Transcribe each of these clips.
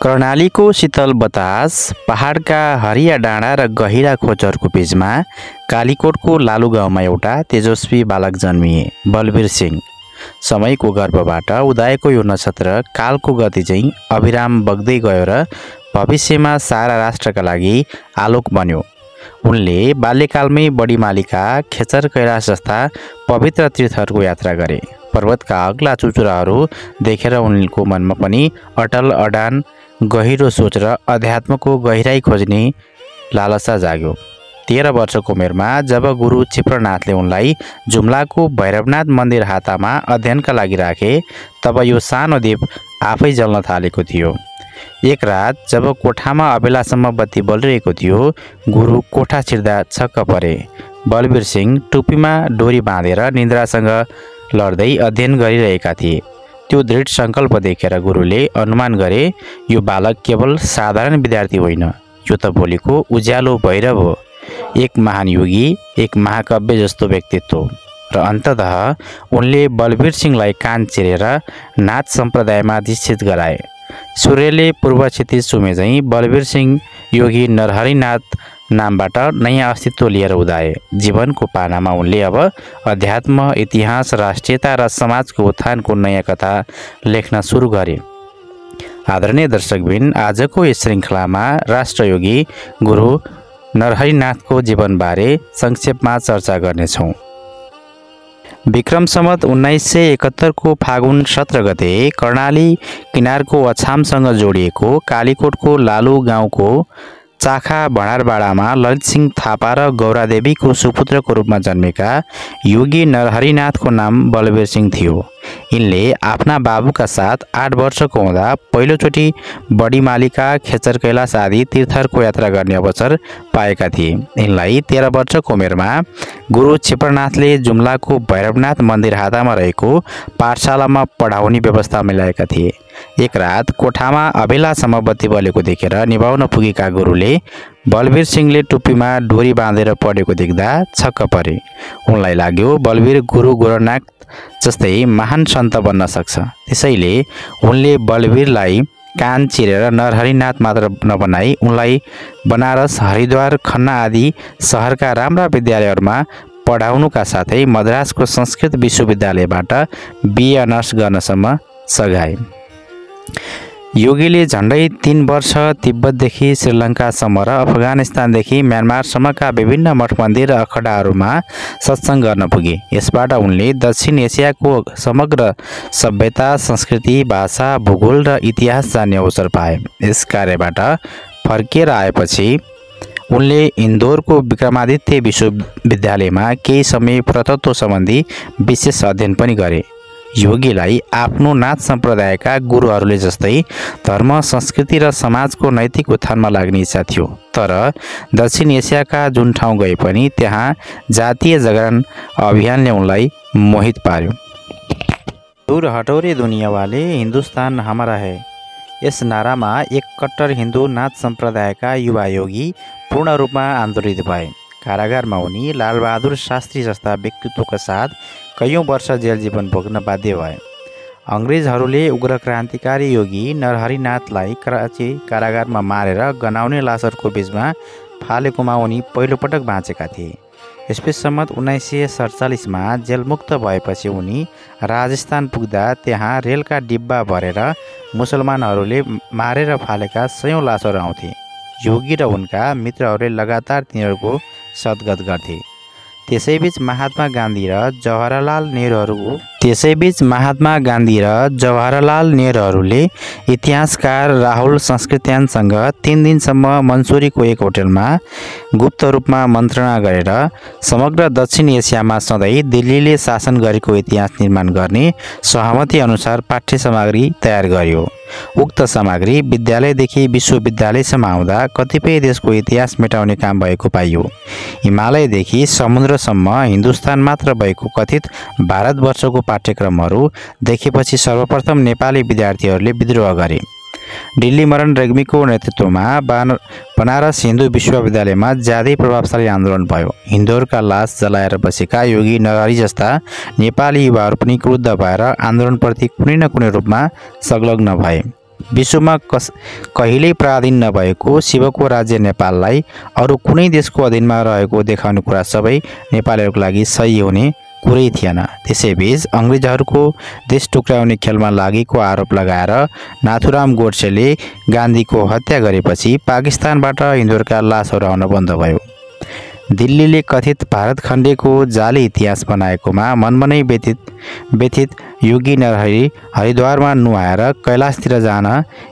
कर्णालीको शीतल बतास, पहाडका हरिया डाँडा र गहिरा खोजहरूको बीचमा कालीकोटको लालु गाउँमा एउटा तेजस्वी बालक जन्मिए, बलवीर सिंह। समयको गर्भबाट उदाएको यो नक्षत्र कालको गति चाहिँ अविराम बग्दै गयो र भविष्यमा सारा राष्ट्रका लागि आलोक बन्यो। उनले बाल्यकालमै बडीमालिका, खेचर, कैलाश जस्ता पवित्र तीर्थहरूको यात्रा गरे। पर्वतका अग्ला चुचुराहरू देखेर उनको मनमा पनि अटल अडान गहिरो सोच र अध्यात्मको गहिराई खोज्ने लालसा जाग्यो। 13 वर्षको उमेरमा जब गुरु क्षिप्रनाथले उनलाई जुम्लाको भैरवनाथ मन्दिर हातामा अध्ययनका लागि राखे, तब यो सानो द्वीप आफै जल्न थालेको थियो। एक रात जब कोठामा अबेलासम्म बत्ती बलिरहेको थियो, गुरु कोठा छिर्दा छक्क परे। बलवीर सिंह टुप्पीमा डोरी बाँधेर निन्द्रासँग लड्दै अध्ययन गरिरहेका थिए। त्यो दृढ सङ्कल्प देखेर गुरुले अनुमान गरे, यो बालक केवल साधारण विद्यार्थी होइन, यो त भोलिको उज्यालो भैरव हो, एक महान योगी, एक महाकाव्य जस्तो व्यक्तित्व। र अन्ततः उनले बलवीर सिंहलाई कान चिरेर नाथ सम्प्रदायमा दीक्षित गराए। सूर्यले पूर्व क्षितिज चुमे झैँ बलवीर सिंह योगी नरहरिनाथ नामबाट नयाँ अस्तित्व लिएर उदाए। जीवनको पानामा उनले अब अध्यात्म, इतिहास, राष्ट्रियता र समाजको उत्थानको नयाँ कथा लेख्न सुरु गरे। आदरणीय दर्शकबिन, आजको यस श्रृङ्खलामा राष्ट्रयोगी गुरु नरहरिनाथको जीवनबारे संक्षेपमा चर्चा गर्नेछौँ। विक्रम सम्वत 1971 को फागुन 17 गते कर्णाली किनारको अछामसँग जोडिएको कालीकोटको लालु गाउँको चाखा भणारबाडामा ललित सिंह थापा र गौरादेवीको सुपुत्रको रूपमा जन्मेका योगी नरहरिनाथको नाम बलवीर सिंह थियो। यिनले आफ्ना बाबुका साथ 8 वर्षको हुँदा पहिलोचोटि बडीमालिका, खेचर, कैलाश आदि तीर्थहरूको यात्रा गर्ने अवसर पाएका थिए। यिनलाई 13 वर्षको उमेरमा गुरु क्षिप्रनाथले जुम्लाको भैरवनाथ मन्दिर हातामा रहेको पाठशालामा पढाउने व्यवस्था मिलाएका थिए। एक रात कोठामा अबेलासम्म बत्ती बलेको देखेर निभाउन पुगेका गुरुले बलवीर सिंहले टुप्पीमा डोरी बाँधेर पढेको देख्दा छक्क परे। उनलाई लाग्यो बलवीर गुरु गोरखनाथ जस्तै महान सन्त बन्न सक्छ। त्यसैले उनले बलवीरलाई कान चिरेर नरहरिनाथ मात्र नबनाई उनलाई बनारस, हरिद्वार, खन्ना आदि सहरका राम्रा विद्यालयहरूमा पढाउनुका साथै मद्रासको संस्कृत विश्वविद्यालयबाट बिए अनर्स गर्नसम्म सघाए। योगीले झन्डै 3 वर्ष तिब्बतदेखि श्रीलङ्कासम्म र अफगानिस्तानदेखि म्यानमारसम्मका विभिन्न मठ मन्दिर र अखडाहरूमा सत्सङ्ग गर्न पुगे। यसबाट उनले दक्षिण एसियाको समग्र सभ्यता, संस्कृति, भाषा, भूगोल र इतिहास जान्ने अवसर पाए। यस कार्यबाट फर्किएर आएपछि उनले इन्दोरको विक्रमादित्य विश्वविद्यालयमा केही समय पुरातत्व सम्बन्धी विशेष अध्ययन पनि गरे। योगीलाई आफ्नो नाथ सम्प्रदायका गुरुहरूले जस्तै धर्म, संस्कृति र समाजको नैतिक उत्थानमा लाग्ने इच्छा थियो। तर दक्षिण एसियाका जुन ठाउँ गए पनि त्यहाँ जातीय जागरण अभियानले उनलाई मोहित पार्यो। दूर हटो रे दुनिया वाले, हिन्दुस्तान हमारा है, यस नारामा एक कट्टर हिन्दू नाथ सम्प्रदायका युवा योगी पूर्ण रूपमा आन्दोलित भए। कारागारमा उनी लालबहादुर शास्त्री जस्ता व्यक्तित्वका साथ कैयौँ वर्ष जेल जीवन भोग्न बाध्य भए। अङ्ग्रेजहरूले उग्र क्रान्तिकारी योगी नरहरिनाथलाई कराची कारागारमा मारेर गनाउने लासहरूको बीचमा फालेकोमा उनी पहिलोपटक बाँचेका थिए। यसबीच सम्मत 1947मा जेलमुक्त भएपछि उनी राजस्थान पुग्दा त्यहाँ रेलका डिब्बा भरेर मुसलमानहरूले मारेर फालेका 100औं लासहरू आउँथे। योगी र उनका मित्रहरूले लगातार तिनीहरूको सद्गत गर्थे। त्यसैबीच महात्मा गान्धी र जवाहरलाल नेहरूहरूले इतिहासकार राहुल संस्कृत्यानसँग 3 दिनसम्म मन्सुरीको एक होटलमा गुप्त रूपमा मन्त्रणा गरेर समग्र दक्षिण एसियामा सधैँ दिल्लीले शासन गरेको इतिहास निर्माण गर्ने सहमति अनुसार पाठ्य सामग्री तयार गर्यो। उक्त सामग्री विद्यालयदेखि विश्वविद्यालयसम्म आउँदा कतिपय देशको इतिहास मेटाउने काम भएको पाइयो। हिमालयदेखि समुद्रसम्म हिन्दुस्तान मात्र भएको कथित भारतवर्षको पाठ्यक्रमहरू देखेपछि सर्वप्रथम नेपाली विद्यार्थीहरूले विद्रोह गरे। दिल्लीमरण रेग्मीको नेतृत्वमा बनारस हिन्दू विश्वविद्यालयमा ज्यादै प्रभावशाली आन्दोलन भयो। हिन्दूहरूका लास जलाएर बसेका योगी नरहरि जस्ता नेपाली युवाहरू पनि क्रुद्ध भएर आन्दोलनप्रति कुनै न कुनै रूपमा संलग्न भए। विश्वमा कहिल्यै पराधीन नभएको शिवको राज्य नेपाललाई अरू कुनै देशको अधीनमा रहेको देखाउने कुरा सबै नेपालीहरूको लागि सही हुने कुरै थिएन। त्यसैबीच अङ्ग्रेजहरूको देश टुक्राउने खेलमा लागेको आरोप लगाएर नाथुराम गोडसेले गान्धीको हत्या गरेपछि पाकिस्तानबाट हिन्दूहरूका लासहरू आउन बन्द भयो। दिल्लीले कथित भारत खण्डेको जाली इतिहास बनाएकोमा मनमनै व्यथित योगी नरहरि हरिद्वारमा नुहाएर कैलाशतिर जान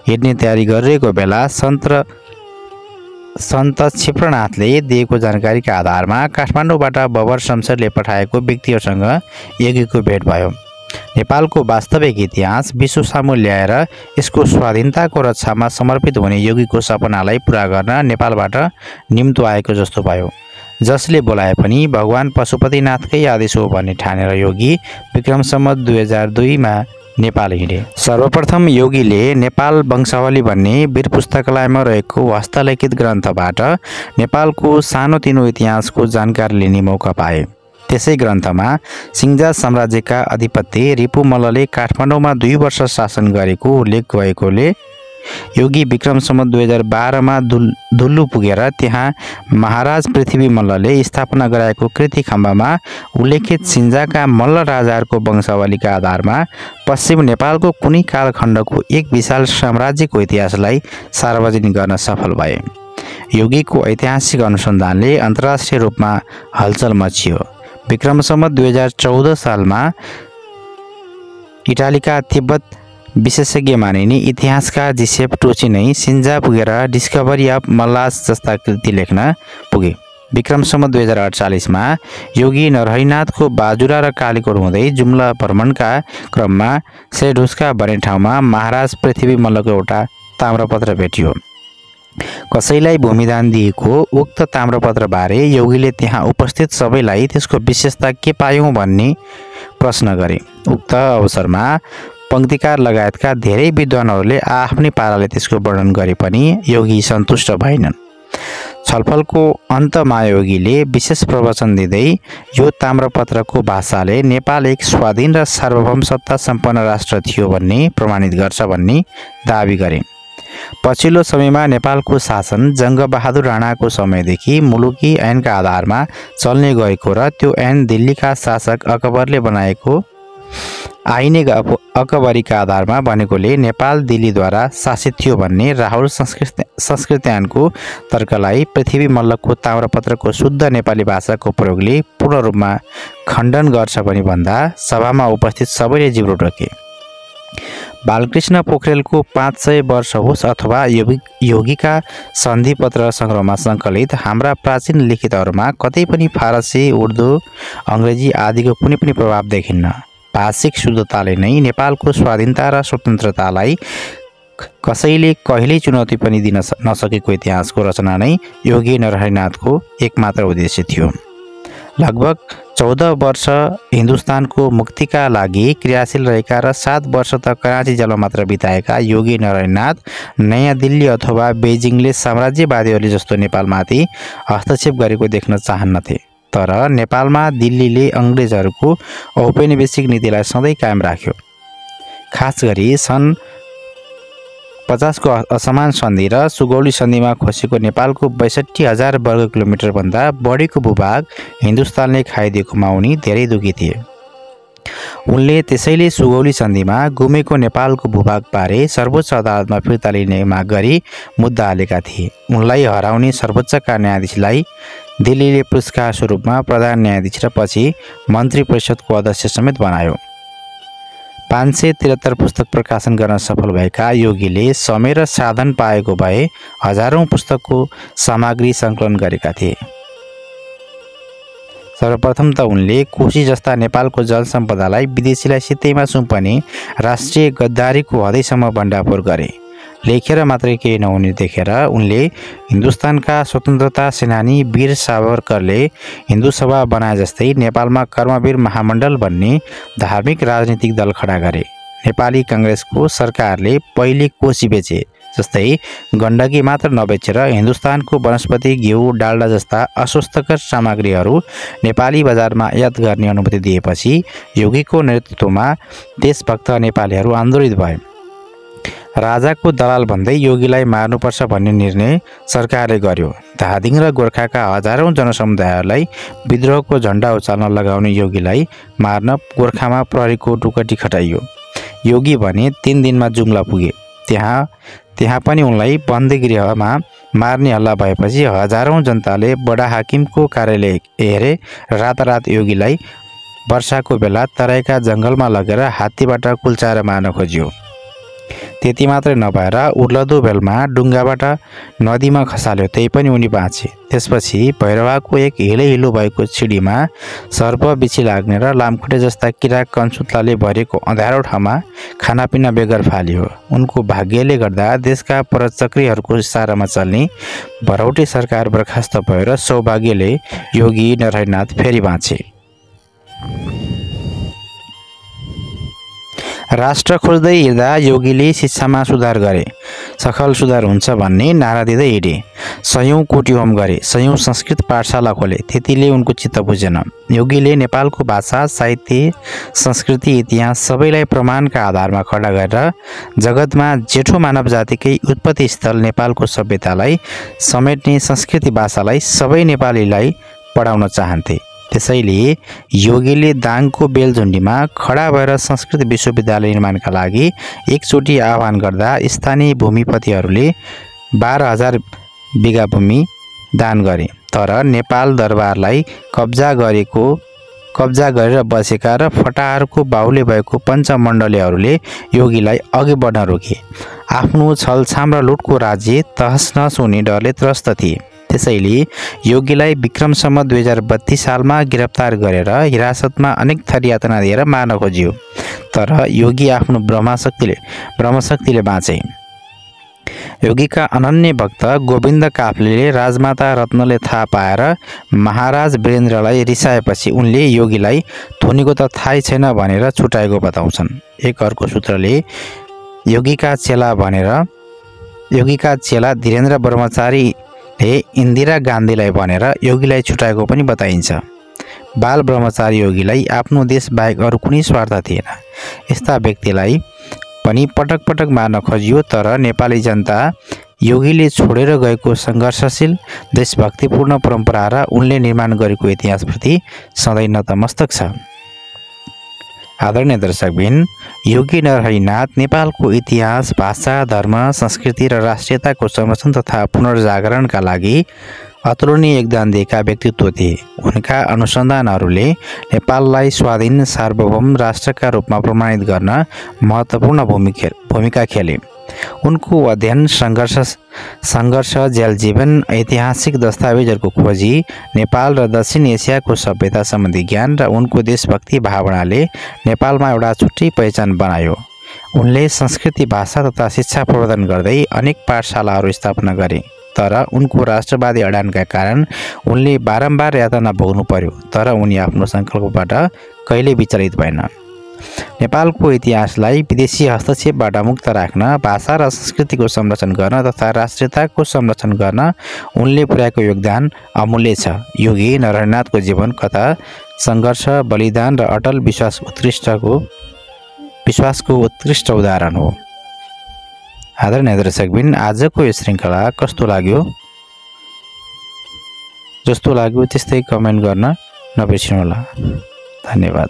हिँड्ने तयारी गरिरहेको बेला सन्त क्षिप्रनाथले दिएको जानकारीका आधारमा काठमाडौँबाट बबर शमशेरले पठाएको व्यक्तिहरूसँग योगीको भेट भयो। नेपालको वास्तविक इतिहास विश्व सामु ल्याएर यसको स्वाधीनताको रक्षामा समर्पित हुने योगीको सपनालाई पुरा गर्न नेपालबाट निम्तो आएको जस्तो भयो। जसले बोलाए पनि भगवान पशुपतिनाथकै आदेश हो भन्ने ठानेर योगी विक्रम सम्वत 2002 मा नेपाल हिँडे। सर्वप्रथम योगीले नेपाल वंशावली भन्ने वीर पुस्तकालयमा रहेको हस्तलिखित ग्रन्थबाट नेपालको सानोतिनो इतिहासको जानकारी लिने मौका पाए। त्यसै ग्रन्थमा सिङ्जा साम्राज्यका अधिपति रिपु मल्लले काठमाडौँमा 2 वर्ष शासन गरेको उल्लेख भएकोले योगी विक्रम सम्वत 2012 मा दुल्लु पुगेर त्यहाँ महाराज पृथ्वी मल्लले स्थापना गराएको कृति खम्बामा उल्लेखित सिन्जाका मल्ल राजाहरूको वंशावलीका आधारमा पश्चिम नेपालको कुनै कालखण्डको एक विशाल साम्राज्यको इतिहासलाई सार्वजनिक गर्न सफल भए। योगीको ऐतिहासिक अनुसन्धानले अन्तर्राष्ट्रिय रूपमा हलचल मच्चियो। विक्रम सम्वत 2014 सालमा इटालीका तिब्बत विशेषज्ञ मानिने इतिहासकार जिसेफ टोची नै सिन्जा पुगेर डिस्कभरी अफ मल्लास जस्ता कृति लेख्न पुगे। विक्रम सम्वत 2048 मा योगी नरहरिनाथको बाजुरा र कालीकोट हुँदै जुम्ला भ्रमणका क्रममा सेढुस्का भन्ने ठाउँमा महाराज पृथ्वी मल्लको एउटा ताम्रपत्र भेटियो। कसैलाई भूमिदान दिएको उक्त ताम्रपत्रबारे योगीले त्यहाँ उपस्थित सबैलाई त्यसको विशेषता के पायौँ भन्ने प्रश्न गरे। उक्त अवसरमा पङ्क्तिकार लगायतका धेरै विद्वानहरूले आफ्नै पाराले त्यसको वर्णन गरे पनि योगी सन्तुष्ट भएनन्। छलफलको अन्तमा योगीले विशेष प्रवचन दिँदै यो ताम्रपत्रको भाषाले नेपाल एक स्वाधीन र सार्वभौम सत्ता सम्पन्न राष्ट्र थियो भन्ने प्रमाणित गर्छ भन्ने दाबी गरे। पछिल्लो समयमा नेपालको शासन जङ्गबहादुर राणाको समयदेखि मुलुकी ऐनका आधारमा चल्ने गएको र त्यो ऐन दिल्लीका शासक अकबरले बनाएको आइने अकबरीका आधारमा बनेकोले नेपाल दिल्लीद्वारा शासित थियो भन्ने राहुल संस्कृत्यानको तर्कलाई पृथ्वी मल्लको ताम्रपत्रको शुद्ध नेपाली भाषाको प्रयोगले पूर्ण रूपमा खण्डन गर्छ भनी भन्दा सभामा उपस्थित सबैले जिब्रो टोके। बालकृष्ण पोखरेलको 500 वर्ष होस् अथवा योगीका सन्धिपत्र सङ्ग्रहमा सङ्कलित हाम्रा प्राचीन लिखितहरूमा कतै पनि फारसी, उर्दू, अङ्ग्रेजी आदिको कुनै पनि प्रभाव देखिन्न। भाषिक शुद्धताले नै नेपालको स्वाधीनता र स्वतन्त्रतालाई कसैले कहिल्यै चुनौती पनि दिन नसकेको इतिहासको रचना नै योगी नरहरिनाथको एकमात्र उद्देश्य थियो। लगभग 14 वर्ष हिन्दुस्तानको मुक्तिका लागि क्रियाशील रहेका र 7 वर्ष त कराँची जेलमा मात्र बिताएका योगी नरहरिनाथ नयाँ दिल्ली अथवा बेजिङले साम्राज्यवादीहरूले जस्तो नेपालमाथि हस्तक्षेप गरेको देख्न चाहन्नथे। तर नेपालमा दिल्लीले अङ्ग्रेजहरूको औपनिवेशिक नीतिलाई सधैँ कायम राख्यो। खास गरी सन् 50 को असमान सन्धि र सुगौली सन्धिमा खोसेको नेपालको 62,000 वर्ग किलोमिटरभन्दा बढीको भूभाग हिन्दुस्तानले खाइदिएकोमा उनी धेरै दुखी थिए। उनले त्यसैले सुगौली सन्धिमा गुमेको नेपालको भूभागबारे सर्वोच्च अदालतमा फिर्ता लिने माग गरी मुद्दा हालेका थिए। उनलाई हराउने सर्वोच्चका न्यायाधीशलाई दिल्लीले पुरस्कार स्वरूपमा प्रधान न्यायाधीश र पछि मन्त्री परिषदको अध्यक्ष समेत बनायो। 573 पुस्तक प्रकाशन गर्न सफल भएका योगीले समय र साधन पाएको भए हजारौं पुस्तकको सामग्री सङ्कलन गरेका थिए। सर्वप्रथम त उनले कोशी जस्ता नेपालको जल सम्पदालाई विदेशीलाई सित्तैमा सुम्पने राष्ट्रिय गद्दारीको हदैसम्म भण्डाफोर गरे। लेखेर मात्रै केही नहुने देखेर उनले हिन्दुस्तानका स्वतन्त्रता सेनानी वीर सावरकरले हिन्दू सभा बनाए जस्तै नेपालमा कर्मवीर महामण्डल भन्ने धार्मिक राजनीतिक दल खडा गरे। नेपाली काङ्ग्रेसको सरकारले पहिले कोशी बेचे जस्तै गण्डकी मात्र नबेचेर हिन्दुस्तानको वनस्पति, घिउ, डाल्डा जस्ता अस्वास्थ्यकर सामग्रीहरू नेपाली बजारमा आयात गर्ने अनुमति दिएपछि योगीको नेतृत्वमा देशभक्त नेपालीहरू आन्दोलित भए राजाको दलाल भन्दै योगीलाई मार्नुपर्छ भन्ने निर्णय सरकारले गर्यो। धादिङ र गोर्खाका हजारौं जनसमुदायहरूलाई विद्रोहको झण्डा उचाल्न लगाउने योगीलाई मार्न गोर्खामा प्रहरीको टुकडी खटाइयो। योगी भने 3 दिनमा जुम्ला पुगे। त्यहाँ पनि उनलाई बन्दीगृहमा मार्ने हल्ला भएपछि हजारौं जनताले बडा हाकिमको कार्यालय हेरे रातारात योगीलाई वर्षाको बेला तराईका जङ्गलमा लगेर हात्तीबाट कुल्चाएर मार्न खोजियो। त्यति मात्रै नभएर उर्लदो बेलमा डुङ्गाबाट नदीमा खसाल्यो, त्यही पनि उनी बाँचे। त्यसपछि भैरवाको एक हिलो भएको छिडीमा सर्प बिछी लाग्ने र लामखुट्टे जस्ता किरा कञ्चुत्लाले भरिएको अँध्यारो ठाउँमा खानापिना बेगर फालियो। उनको भाग्यले गर्दा देशका परचक्रीहरूको इसारामा चल्ने भरौटे सरकार बर्खास्त भयो र सौभाग्यले योगी नरहरिनाथ फेरि बाँचे। राष्ट्र खोज्दै हिँड्दा योगीले शिक्षामा सुधार गरे, सफल सुधार हुन्छ भन्ने नारा दिँदै हिँडे। सयौं कोटी होम गरे, सयौं संस्कृत पाठशाला खोले, त्यतिले उनको चित्त बुझेन। योगीले नेपालको भाषा, साहित्य, संस्कृति, इतिहास सबैलाई प्रमाणका आधारमा खडा गरेर जगतमा जेठो मानव जातिकै उत्पत्ति स्थल नेपालको सभ्यतालाई समेट्ने संस्कृति भाषालाई सबै नेपालीलाई पढाउन चाहन्थे। त्यसैले योगीले दाङको बेलझुन्डीमा खडा भएर संस्कृत विश्वविद्यालय निर्माणका लागि एकचोटि आह्वान गर्दा स्थानीय भूमिपतिहरूले 12,000 बिघा भूमि दान गरे। तर नेपाल दरबारलाई कब्जा गरेर बसेका र फटाहारको बाहुल्य भएको पञ्चमण्डलीहरूले योगीलाई अघि बढ्न रोके। आफ्नो छलछाम र लुटको राज्य तहस नहस हुने डरले त्रस्त थिए। त्यसैले योगीलाई विक्रमसम्म 2032 सालमा गिरफ्तार गरेर हिरासतमा अनेक थर यातना दिएर मार्न खोजियो। तर योगी आफ्नो ब्रह्मशक्तिले बाँचे। योगीका अनन्य भक्त गोविन्द काफ्लेले राजमाता रत्नले थाहा पाएर महाराज वीरेन्द्रलाई रिसाएपछि उनले योगीलाई धोनीको त थाहै छैन भनेर छुटाएको बताउँछन्। एक अर्को सूत्रले योगीका चेला धीरेन्द्र ब्रह्मचारीले इन्दिरा गान्धीलाई भनेर योगीलाई छुटाएको पनि बताइन्छ। बाल ब्रह्मचारी योगीलाई आफ्नो देश बाहेक अरू कुनै स्वार्थ थिएन। यस्ता व्यक्तिलाई पनि पटक पटक मार्न खोजियो। तर नेपाली जनता योगीले छोडेर गएको सङ्घर्षशील देशभक्तिपूर्ण परम्परा र उनले निर्माण गरेको इतिहासप्रति सधैँ नतमस्तक छ। आदरणीय दर्शकबिन, योगी नरहरिनाथ नेपालको इतिहास, भाषा, धर्म, संस्कृति र राष्ट्रियताको संरक्षण तथा पुनर्जागरणका लागि अतुलनीय योगदान दिएका व्यक्तित्व थिए। उनका अनुसन्धानहरूले नेपाललाई स्वाधीन सार्वभौम राष्ट्रका रूपमा प्रमाणित गर्न महत्त्वपूर्ण भूमिका खेले। उनको अध्ययन, सङ्घर्ष, जेल जीवन, ऐतिहासिक दस्तावेजहरूको खोजी, नेपाल र दक्षिण एसियाको सभ्यता सम्बन्धी ज्ञान र उनको देशभक्ति भावनाले नेपालमा एउटा छुट्टै पहिचान बनायो। उनले संस्कृति, भाषा तथा शिक्षा प्रवर्धन गर्दै अनेक पाठशालाहरू स्थापना गरे। तर उनको राष्ट्रवादी अडानका कारण उनले बारम्बार यातना भोग्नु पर्यो। तर उनी आफ्नो सङ्कल्पबाट कहिल्यै विचलित भएन। नेपालको इतिहासलाई विदेशी हस्तक्षेपबाट मुक्त राख्न, भाषा र संस्कृतिको संरक्षण गर्न तथा राष्ट्रियताको संरक्षण गर्न उनले पुर्याएको योगदान अमूल्य छ। योगी नरहरिनाथको जीवन कथा सङ्घर्ष, बलिदान र अटल विश्वासको उत्कृष्ट उदाहरण हो। आदरणीय दर्शकबिन, आजको यो श्रृङ्खला कस्तो लाग्यो? जस्तो लाग्यो त्यस्तै कमेन्ट गर्न नबिर्सिनुहोला। धन्यवाद।